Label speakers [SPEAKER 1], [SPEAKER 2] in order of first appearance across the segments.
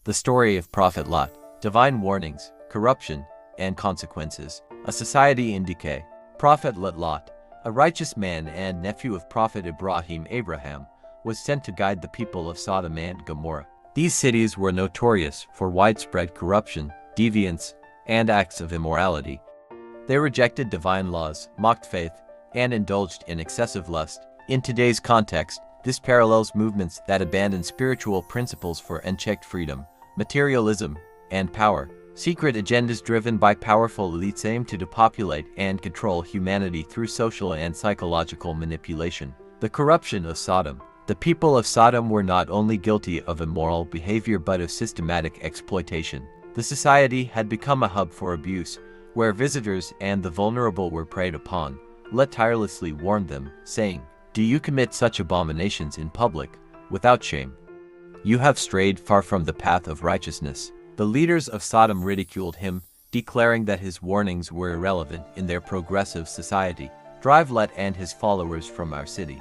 [SPEAKER 1] The story of Prophet Lut, divine warnings, corruption, and consequences. A society in decay. Prophet Lut, a righteous man and nephew of Prophet Abraham, was sent to guide the people of Sodom and Gomorrah. These cities were notorious for widespread corruption, deviance, and acts of immorality. They rejected divine laws, mocked faith, and indulged in excessive lust. In today's context, this parallels movements that abandon spiritual principles for unchecked freedom, materialism, and power. Secret agendas driven by powerful elites aim to depopulate and control humanity through social and psychological manipulation. The corruption of Sodom. The people of Sodom were not only guilty of immoral behavior but of systematic exploitation. The society had become a hub for abuse, where visitors and the vulnerable were preyed upon. Lut tirelessly warned them, saying, "Do you commit such abominations in public, without shame? You have strayed far from the path of righteousness." The leaders of Sodom ridiculed him, declaring that his warnings were irrelevant in their progressive society. "Drive Lut and his followers from our city.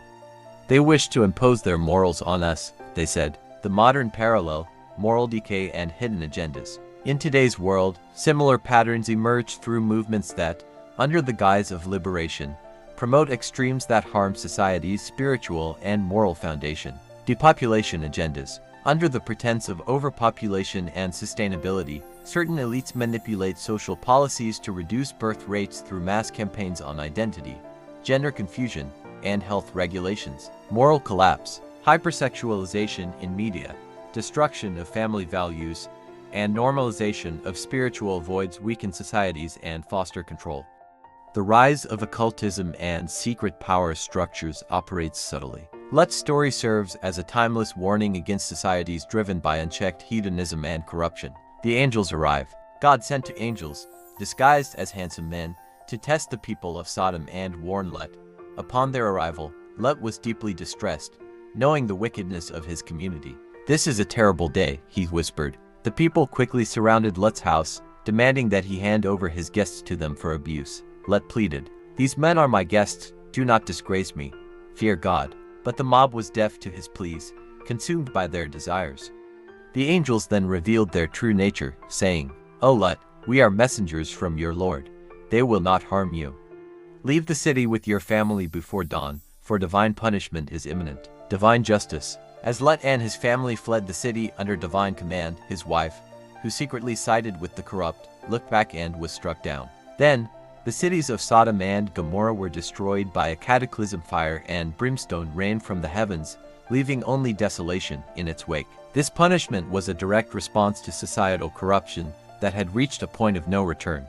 [SPEAKER 1] They wish to impose their morals on us," they said. The modern parallel, moral decay and hidden agendas. In today's world, similar patterns emerge through movements that, under the guise of liberation, promote extremes that harm society's spiritual and moral foundation. Depopulation agendas. Under the pretense of overpopulation and sustainability, certain elites manipulate social policies to reduce birth rates through mass campaigns on identity, gender confusion, and health regulations. Moral collapse. Hypersexualization in media, destruction of family values, and normalization of spiritual voids weaken societies and foster control. The rise of occultism and secret power structures operates subtly. Lut's story serves as a timeless warning against societies driven by unchecked hedonism and corruption. The angels arrive. God sent two angels, disguised as handsome men, to test the people of Sodom and warn Lut. Upon their arrival, Lut was deeply distressed, knowing the wickedness of his community. "This is a terrible day," he whispered. The people quickly surrounded Lut's house, demanding that he hand over his guests to them for abuse. Lut pleaded, "These men are my guests, do not disgrace me. Fear God." But the mob was deaf to his pleas, consumed by their desires. The angels then revealed their true nature, saying, "O Lut, we are messengers from your Lord. They will not harm you. Leave the city with your family before dawn, for divine punishment is imminent." Divine justice. As Lut and his family fled the city under divine command, his wife, who secretly sided with the corrupt, looked back and was struck down. Then, the cities of Sodom and Gomorrah were destroyed by a cataclysm. Fire and brimstone rained from the heavens, leaving only desolation in its wake. This punishment was a direct response to societal corruption that had reached a point of no return.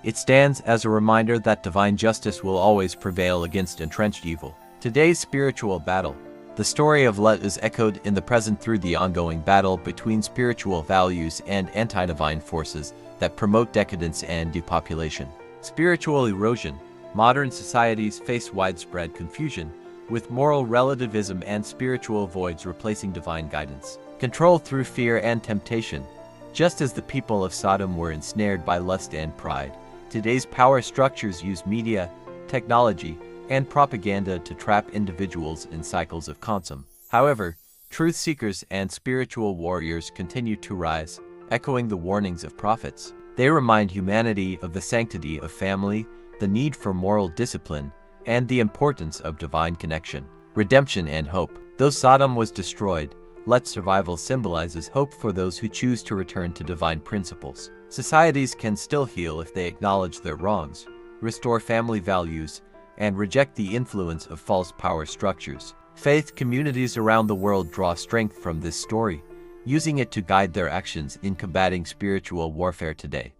[SPEAKER 1] It stands as a reminder that divine justice will always prevail against entrenched evil. Today's spiritual battle. The story of Lut is echoed in the present through the ongoing battle between spiritual values and anti-divine forces that promote decadence and depopulation. Spiritual erosion. Modern societies face widespread confusion, with moral relativism and spiritual voids replacing divine guidance. Control through fear and temptation. Just as the people of Sodom were ensnared by lust and pride, today's power structures use media, technology, and propaganda to trap individuals in cycles of consumption. However, truth seekers and spiritual warriors continue to rise, echoing the warnings of prophets. They remind humanity of the sanctity of family, the need for moral discipline, and the importance of divine connection. Redemption and hope. Though Sodom was destroyed, Lut's survival symbolizes hope for those who choose to return to divine principles. Societies can still heal if they acknowledge their wrongs, restore family values, and reject the influence of false power structures. Faith communities around the world draw strength from this story, using it to guide their actions in combating spiritual warfare today.